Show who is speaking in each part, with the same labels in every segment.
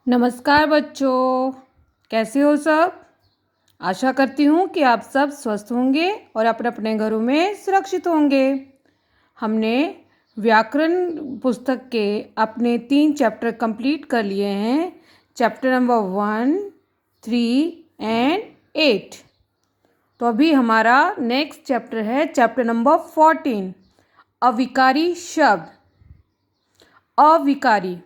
Speaker 1: नमस्कार बच्चों, कैसे हो सब। आशा करती हूँ कि आप सब स्वस्थ होंगे और अपने अपने घरों में सुरक्षित होंगे। हमने व्याकरण पुस्तक के अपने 3 चैप्टर कंप्लीट कर लिए हैं। Chapter number 1, 3 and 8। तो अभी हमारा नेक्स्ट चैप्टर है चैप्टर नंबर 14, अविकारी शब्द। अविकारी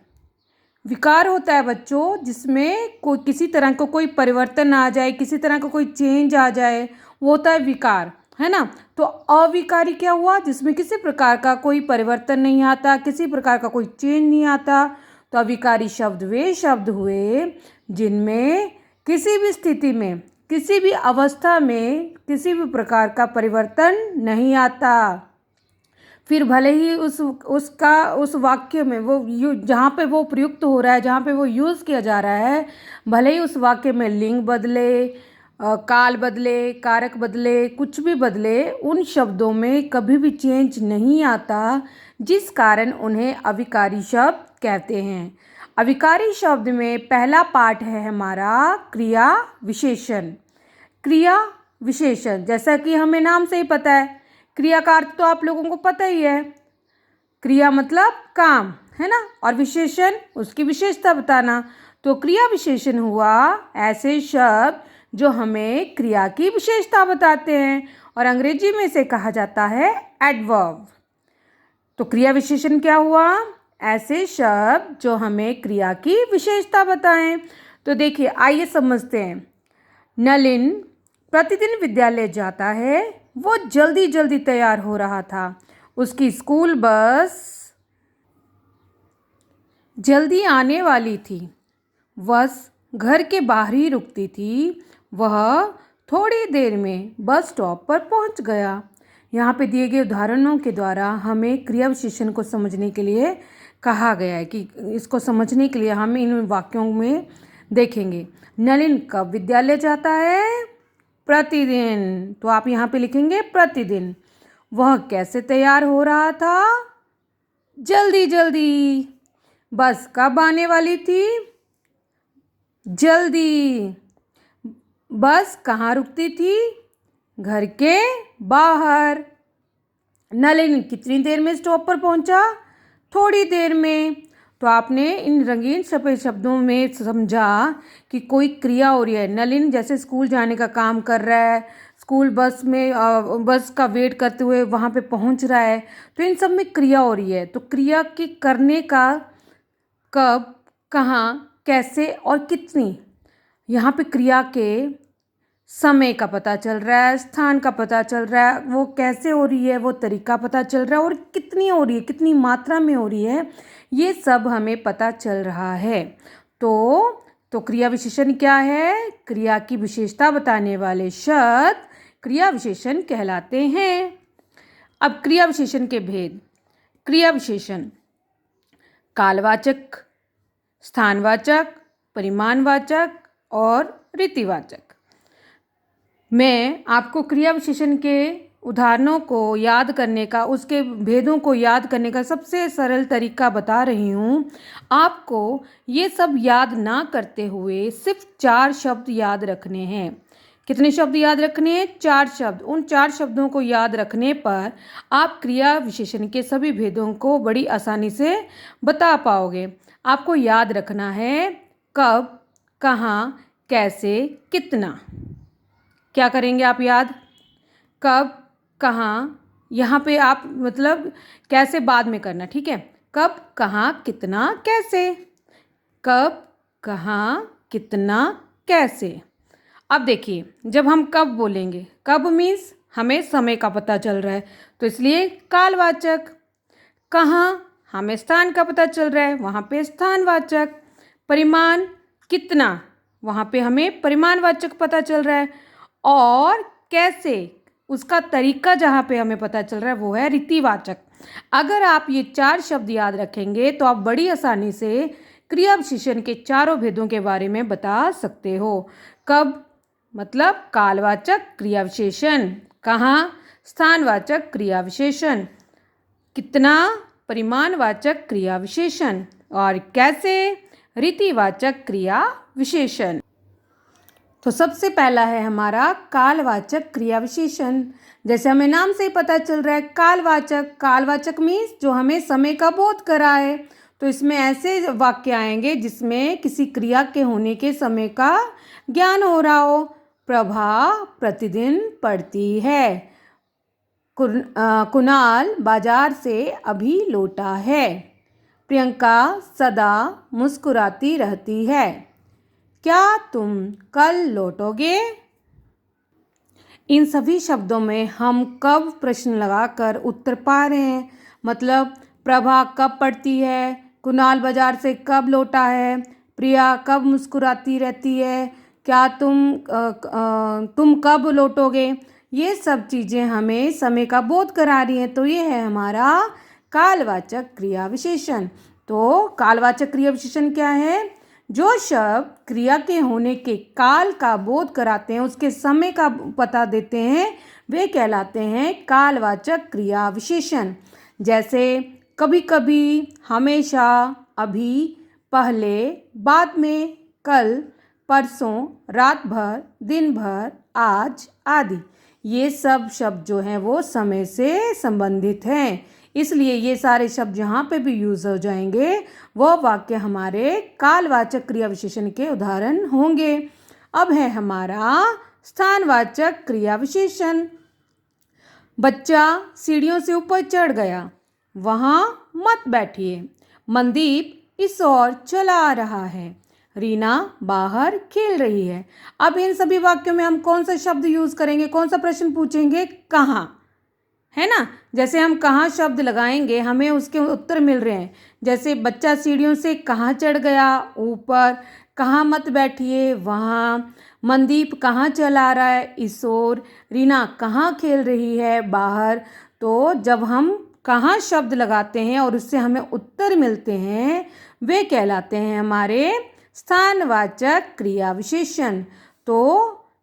Speaker 1: विकार होता है बच्चों, जिसमें कोई किसी तरह का कोई परिवर्तन आ जाए, किसी तरह का कोई चेंज आ जाए, वो होता है विकार, है ना। तो अविकारी क्या हुआ, जिसमें किसी प्रकार का कोई परिवर्तन नहीं आता, किसी प्रकार का कोई चेंज नहीं आता। तो अविकारी शब्द वे शब्द हुए जिनमें किसी भी स्थिति में, किसी भी अवस्था में किसी भी प्रकार का परिवर्तन नहीं आता। फिर भले ही उस वाक्य में वो जहाँ पे वो प्रयुक्त हो रहा है, जहाँ पे वो यूज़ किया जा रहा है, भले ही उस वाक्य में लिंग बदले, काल बदले, कारक बदले, कुछ भी बदले, उन शब्दों में कभी भी चेंज नहीं आता, जिस कारण उन्हें अविकारी शब्द कहते हैं। अविकारी शब्द में पहला पार्ट है हमारा क्रिया विशेषण। क्रिया विशेषण, जैसा कि हमें नाम से ही पता है, क्रिया का अर्थ तो आप लोगों को पता ही है। क्रिया मतलब काम, है ना, और विशेषण उसकी विशेषता बताना। तो क्रिया विशेषण हुआ ऐसे शब्द जो हमें क्रिया की विशेषता बताते हैं, और अंग्रेजी में इसे कहा जाता है एडवर्ब। तो क्रिया विशेषण क्या हुआ, ऐसे शब्द जो हमें क्रिया की विशेषता बताएं। तो देखिए, आइए समझते हैं। नलिन प्रतिदिन विद्यालय जाता है। वो जल्दी जल्दी तैयार हो रहा था। उसकी स्कूल बस जल्दी आने वाली थी। बस घर के बाहर ही रुकती थी। वह थोड़ी देर में बस स्टॉप पर पहुंच गया। यहाँ पे दिए गए उदाहरणों के द्वारा हमें क्रिया विशेषण को समझने के लिए कहा गया है कि इसको समझने के लिए हम इन वाक्यों में देखेंगे। नलिन कब विद्यालय जाता है, प्रतिदिन। तो आप यहाँ पे लिखेंगे प्रतिदिन। वह कैसे तैयार हो रहा था, जल्दी जल्दी। बस कब आने वाली थी, जल्दी। बस कहाँ रुकती थी, घर के बाहर। नलिन कितनी देर में स्टॉप पर पहुंचा, थोड़ी देर में। तो आपने इन रंगीन सफ़ेद शब्दों में समझा कि कोई क्रिया हो रही है। नलिन जैसे स्कूल जाने का काम कर रहा है, स्कूल बस में बस का वेट करते हुए वहाँ पे पहुँच रहा है। तो इन सब में क्रिया हो रही है। तो क्रिया के करने का कब, कहाँ, कैसे और कितनी, यहाँ पे क्रिया के समय का पता चल रहा है, स्थान का पता चल रहा है, वो कैसे हो रही है वो तरीका पता चल रहा है, और कितनी हो रही है, कितनी मात्रा में हो रही है, ये सब हमें पता चल रहा है। तो क्रिया विशेषण क्या है, क्रिया की विशेषता बताने वाले शब्द क्रिया विशेषण कहलाते हैं। अब क्रिया विशेषण के भेद। क्रिया विशेषण कालवाचक, स्थानवाचक, परिमाणवाचक और रीतिवाचक। मैं आपको क्रिया विशेषण के उदाहरणों को याद करने का, उसके भेदों को याद करने का सबसे सरल तरीका बता रही हूँ। आपको ये सब याद ना करते हुए सिर्फ 4 शब्द याद रखने हैं। कितने शब्द याद रखने हैं, 4 शब्द। उन 4 शब्दों को याद रखने पर आप क्रिया विशेषण के सभी भेदों को बड़ी आसानी से बता पाओगे। आपको याद रखना है कब, कहाँ, कैसे, कितना। क्या करेंगे आप याद, कब, कहाँ, यहाँ पे आप मतलब कैसे बाद में करना, ठीक है। कब, कहाँ, कितना, कैसे। कब, कहाँ, कितना, कैसे। अब देखिए, जब हम कब बोलेंगे, कब मीन्स हमें समय का पता चल रहा है, तो इसलिए कालवाचक। कहाँ, हमें स्थान का पता चल रहा है, वहाँ पे स्थानवाचक। परिमाण कितना, वहाँ पे हमें परिमाणवाचक पता चल रहा है। और कैसे, उसका तरीका जहाँ पे हमें पता चल रहा है वो है रीतिवाचक। अगर आप ये 4 शब्द याद रखेंगे तो आप बड़ी आसानी से क्रिया विशेषण के चारों भेदों के बारे में बता सकते हो। कब मतलब कालवाचक क्रिया विशेषण, कहाँ स्थानवाचक क्रिया विशेषण, कितना परिमाणवाचक क्रिया विशेषण, और कैसे रीतिवाचक क्रिया विशेषण। तो सबसे पहला है हमारा कालवाचक क्रिया विशेषण। जैसे हमें नाम से ही पता चल रहा है, कालवाचक। कालवाचक मीन्स जो हमें समय का बोध कराए। तो इसमें ऐसे वाक्य आएंगे जिसमें किसी क्रिया के होने के समय का ज्ञान हो रहा हो। प्रभा प्रतिदिन पढ़ती है। कुणाल बाजार से अभी लौटा है। प्रियंका सदा मुस्कुराती रहती है। क्या तुम कल लौटोगे? इन सभी शब्दों में हम कब प्रश्न लगाकर उत्तर पा रहे हैं। मतलब प्रभा कब पढ़ती है, कुणाल बाजार से कब लौटा है, प्रिया कब मुस्कुराती रहती है, क्या तुम कब लौटोगे। ये सब चीज़ें हमें समय का बोध करा रही हैं। तो ये है हमारा कालवाचक क्रिया विशेषण। तो कालवाचक क्रिया विशेषण क्या है? जो शब्द क्रिया के होने के काल का बोध कराते हैं, उसके समय का पता देते हैं, वे कहलाते हैं कालवाचक क्रिया विशेषण। जैसे कभी कभी, हमेशा, अभी, पहले, बाद में, कल, परसों, रात भर, दिन भर, आज आदि। ये सब शब्द जो हैं वो समय से संबंधित हैं, इसलिए ये सारे शब्द जहाँ पे भी यूज़ हो जाएंगे वह वाक्य हमारे कालवाचक क्रिया विशेषण के उदाहरण होंगे। अब है हमारा स्थानवाचक क्रिया विशेषण। बच्चा सीढ़ियों से ऊपर चढ़ गया। वहाँ मत बैठिए। मनदीप इस ओर चला आ रहा है। रीना बाहर खेल रही है। अब इन सभी वाक्यों में हम कौन सा शब्द यूज़ करेंगे, कौन सा प्रश्न पूछेंगे? कहाँ, है ना। जैसे हम कहाँ शब्द लगाएंगे हमें उसके उत्तर मिल रहे हैं। जैसे बच्चा सीढ़ियों से कहाँ चढ़ गया? ऊपर। कहाँ मत बैठिए? वहाँ। मनदीप कहाँ चला रहा है? इस ओर। रीना कहाँ खेल रही है? बाहर। तो जब हम कहाँ शब्द लगाते हैं और उससे हमें उत्तर मिलते हैं, वे कहलाते हैं हमारे स्थानवाचक क्रिया विशेषण। तो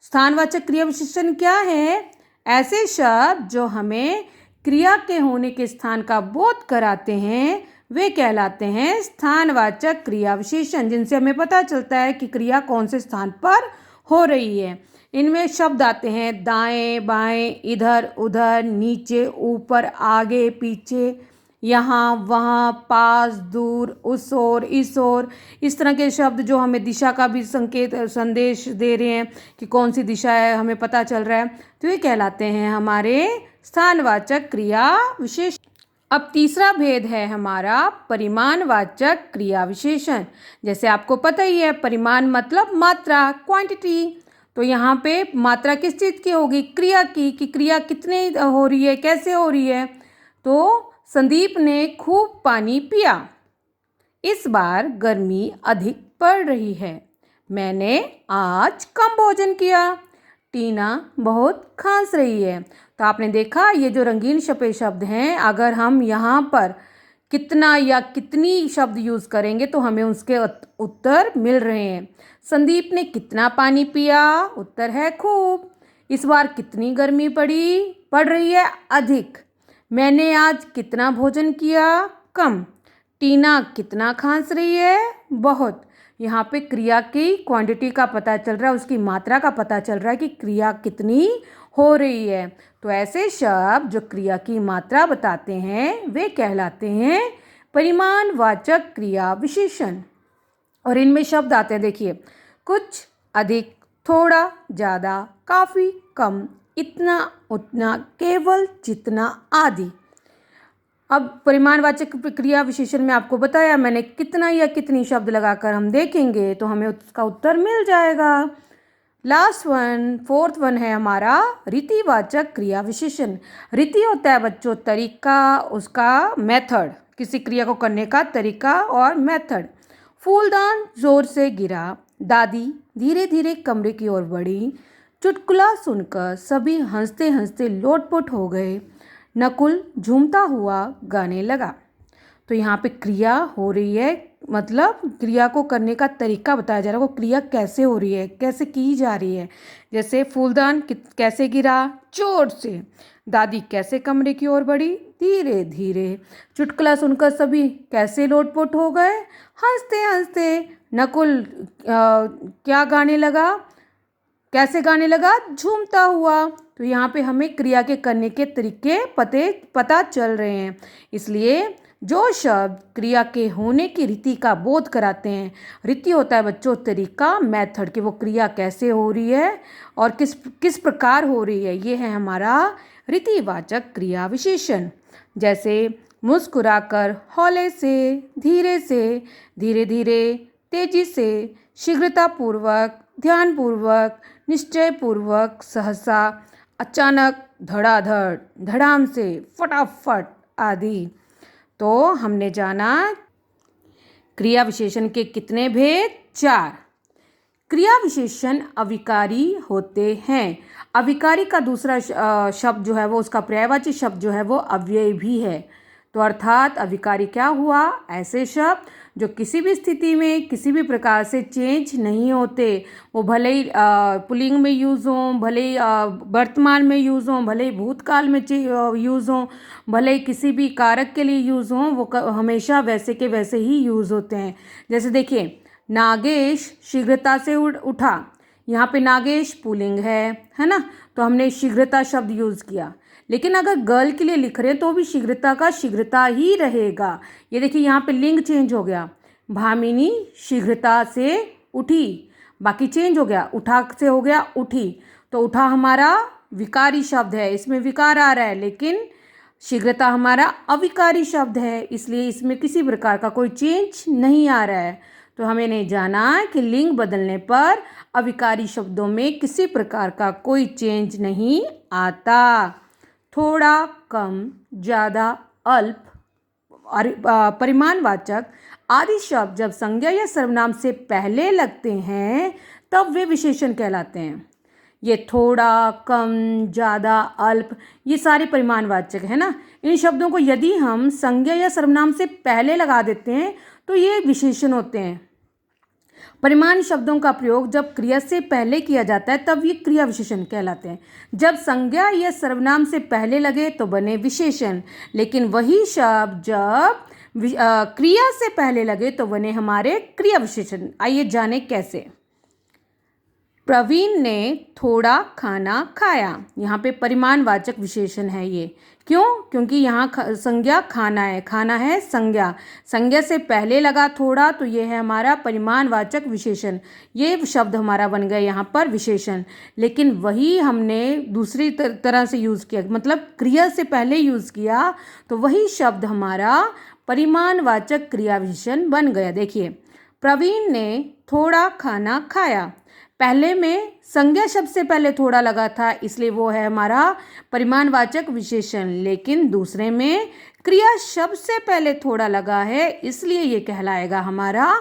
Speaker 1: स्थानवाचक क्रिया विशेषण क्या है? ऐसे शब्द जो हमें क्रिया के होने के स्थान का बोध कराते हैं, वे कहलाते हैं स्थानवाचक क्रिया विशेषण, जिनसे हमें पता चलता है कि क्रिया कौन से स्थान पर हो रही है। इनमें शब्द आते हैं दाएं, बाएं, इधर, उधर, नीचे, ऊपर, आगे, पीछे, यहाँ, वहाँ, पास, दूर, उस ओर, इस ओर। इस तरह के शब्द जो हमें दिशा का भी संदेश दे रहे हैं कि कौन सी दिशा है, हमें पता चल रहा है। तो ये कहलाते हैं हमारे स्थानवाचक क्रिया विशेषण। अब तीसरा भेद है हमारा परिमाणवाचक क्रिया विशेषण। जैसे आपको पता ही है, परिमाण मतलब मात्रा, क्वांटिटी। तो यहाँ पे मात्रा किस चीज़ की होगी? क्रिया की, कि क्रिया कितनी हो रही है, कैसे हो रही है। तो संदीप ने खूब पानी पिया। इस बार गर्मी अधिक पड़ रही है। मैंने आज कम भोजन किया। टीना बहुत खांस रही है। तो आपने देखा, ये जो रंगीन छपे शब्द हैं, अगर हम यहाँ पर कितना या कितनी शब्द यूज़ करेंगे तो हमें उसके उत्तर मिल रहे हैं। संदीप ने कितना पानी पिया? उत्तर है खूब। इस बार कितनी गर्मी पड़ रही है? अधिक। मैंने आज कितना भोजन किया? कम। टीना कितना खांस रही है? बहुत। यहाँ पे क्रिया की क्वांटिटी का पता चल रहा है, उसकी मात्रा का पता चल रहा है कि क्रिया कितनी हो रही है। तो ऐसे शब्द जो क्रिया की मात्रा बताते हैं वे कहलाते हैं परिमाणवाचक क्रिया विशेषण। और इनमें शब्द आते हैं, देखिए, कुछ, अधिक, थोड़ा, ज़्यादा, काफ़ी, कम, इतना, उतना, केवल, जितना आदि। अब परिमाणवाचक क्रिया विशेषण में आपको बताया मैंने, कितना या कितनी शब्द लगाकर हम देखेंगे तो हमें उसका उत्तर मिल जाएगा। लास्ट वन, फोर्थ वन है हमारा रीतिवाचक क्रिया विशेषण। रीति होता है बच्चों तरीका, उसका मेथड, किसी क्रिया को करने का तरीका और मेथड। फूलदान जोर से गिरा। दादी धीरे धीरे कमरे की ओर बढ़ी। चुटकुला सुनकर सभी हंसते हंसते लोटपोट हो गए। नकुल झूमता हुआ गाने लगा। तो यहाँ पे क्रिया हो रही है, मतलब क्रिया को करने का तरीका बताया जा रहा है, वो क्रिया कैसे हो रही है, कैसे की जा रही है। जैसे फूलदान कैसे गिरा? जोर से। दादी कैसे कमरे की ओर बढ़ी? धीरे धीरे। चुटकुला सुनकर सभी कैसे लोटपोट हो गए। हंसते हंसते नकुल क्या गाने लगा, कैसे गाने लगा, झूमता हुआ। तो यहाँ पे हमें क्रिया के करने के तरीके पता चल रहे हैं। इसलिए जो शब्द क्रिया के होने की रीति का बोध कराते हैं, रीति होता है बच्चों तरीका, मेथड, कि वो क्रिया कैसे हो रही है और किस किस प्रकार हो रही है, ये है हमारा रीतिवाचक क्रिया विशेषण। जैसे मुस्कुराकर, हौले से, धीरे से, धीरे धीरे, तेजी से, शीघ्रतापूर्वक, ध्यानपूर्वक, निश्चयपूर्वक, सहसा, अचानक, धड़ाधड़, धड़ाम से, फटाफट आदि। तो हमने जाना क्रिया विशेषण के कितने भेद, 4। क्रिया विशेषण अविकारी होते हैं। अविकारी का दूसरा शब्द जो है वो, उसका पर्यायवाची शब्द जो है वो अव्यय भी है। तो अर्थात अविकारी क्या हुआ, ऐसे शब्द जो किसी भी स्थिति में किसी भी प्रकार से चेंज नहीं होते। वो भले ही पुल्लिंग में यूज़ हों, भले ही वर्तमान में यूज़ हों, भले ही भूतकाल में यूज़ हों, भले ही किसी भी कारक के लिए यूज़ हों, वो हमेशा वैसे के वैसे ही यूज़ होते हैं। जैसे देखिए, नागेश शीघ्रता से उठा। यहाँ पे नागेश पुल्लिंग है ना, तो हमने शीघ्रता शब्द यूज़ किया। लेकिन अगर गर्ल के लिए लिख रहे हैं तो भी शीघ्रता का शीघ्रता ही रहेगा। ये देखिए यहाँ पे लिंग चेंज हो गया, भामिनी शीघ्रता से उठी, बाकी चेंज हो गया, उठा से हो गया उठी। तो उठा हमारा विकारी शब्द है, इसमें विकार आ रहा है, लेकिन शीघ्रता हमारा अविकारी शब्द है, इसलिए इसमें किसी प्रकार का कोई चेंज नहीं आ रहा है। तो हमें नहीं जाना कि लिंग बदलने पर अविकारी शब्दों में किसी प्रकार का कोई चेंज नहीं आता। थोड़ा, कम, ज़्यादा, अल्प, परिमाणवाचक आदि शब्द जब संज्ञा या सर्वनाम से पहले लगते हैं तब वे विशेषण कहलाते हैं। ये थोड़ा, कम, ज़्यादा, अल्प, ये सारे परिमाणवाचक है ना। इन शब्दों को यदि हम संज्ञा या सर्वनाम से पहले लगा देते हैं तो ये विशेषण होते हैं। परिमाण शब्दों का प्रयोग जब क्रिया से पहले किया जाता है तब ये क्रिया विशेषण कहलाते हैं। जब संज्ञा या सर्वनाम से पहले लगे तो बने विशेषण, लेकिन वही शब्द जब क्रिया से पहले लगे तो बने हमारे क्रिया विशेषण। आइए जाने कैसे। प्रवीण ने थोड़ा खाना खाया। यहाँ पे परिमाणवाचक विशेषण है ये। क्यों? क्योंकि यहाँ संज्ञा खाना है, खाना है संज्ञा, संज्ञा से पहले लगा थोड़ा, तो ये है हमारा परिमाणवाचक विशेषण। ये शब्द हमारा बन गया यहाँ पर विशेषण। लेकिन वही हमने दूसरी तरह से यूज़ किया, मतलब क्रिया से पहले यूज़ किया, तो वही शब्द हमारा परिमाणवाचक क्रिया विशेषण बन गया। देखिए, प्रवीण ने थोड़ा खाना खाया। पहले में संज्ञा शब्द से पहले थोड़ा लगा था, इसलिए वो है हमारा परिमाणवाचक विशेषण। लेकिन दूसरे में क्रिया शब्द से पहले थोड़ा लगा है, इसलिए ये कहलाएगा हमारा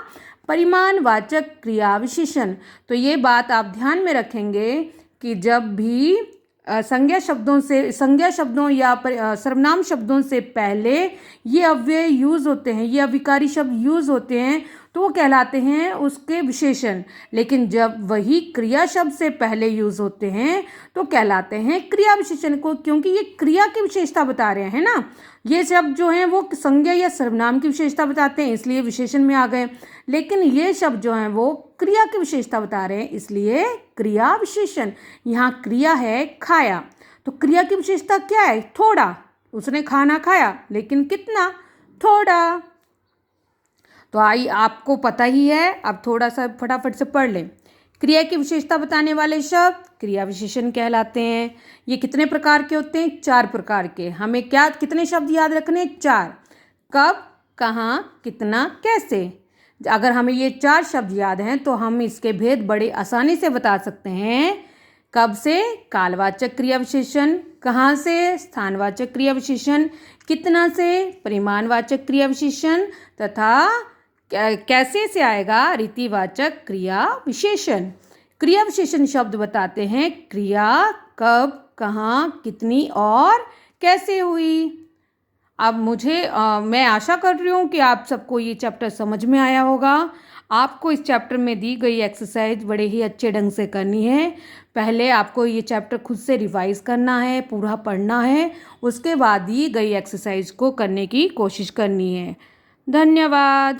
Speaker 1: परिमाणवाचक क्रिया विशेषण। तो ये बात आप ध्यान में रखेंगे कि जब भी संज्ञा शब्दों या सर्वनाम शब्दों से पहले ये अव्यय यूज़ होते हैं, ये अविकारी शब्द यूज़ होते हैं, तो वो कहलाते हैं उसके विशेषण। लेकिन जब वही क्रिया शब्द से पहले यूज़ होते हैं तो कहलाते हैं क्रिया विशेषण को, क्योंकि ये क्रिया की विशेषता बता रहे हैं ना। ये शब्द जो हैं वो संज्ञा या सर्वनाम की विशेषता बताते हैं, इसलिए विशेषण में आ गए। लेकिन ये शब्द जो हैं वो क्रिया की विशेषता बता रहे हैं, इसलिए क्रिया विशेषण। यहाँ क्रिया है खाया, तो क्रिया की विशेषता क्या है? थोड़ा। उसने खाना खाया, लेकिन कितना? थोड़ा। तो आई आपको पता ही है, अब थोड़ा सा फटाफट से पढ़ लें। क्रिया की विशेषता बताने वाले शब्द क्रिया विशेषण कहलाते हैं। ये कितने प्रकार के होते हैं? 4 प्रकार के। हमें कितने शब्द याद रखने? 4। कब, कहाँ, कितना, कैसे। अगर हमें ये 4 शब्द याद हैं तो हम इसके भेद बड़े आसानी से बता सकते हैं। कब से कालवाचक क्रिया विशेषण, कहाँ से स्थानवाचक क्रिया विशेषण, कितना से परिमाणवाचक क्रिया विशेषण, तथा कैसे से आएगा रीतिवाचक क्रिया विशेषण। क्रिया विशेषण शब्द बताते हैं क्रिया कब, कहाँ, कितनी और कैसे हुई। अब मैं आशा कर रही हूँ कि आप सबको ये चैप्टर समझ में आया होगा। आपको इस चैप्टर में दी गई एक्सरसाइज बड़े ही अच्छे ढंग से करनी है। पहले आपको ये चैप्टर खुद से रिवाइज करना है, पूरा पढ़ना है, उसके बाद दी गई एक्सरसाइज को करने की कोशिश करनी है। धन्यवाद।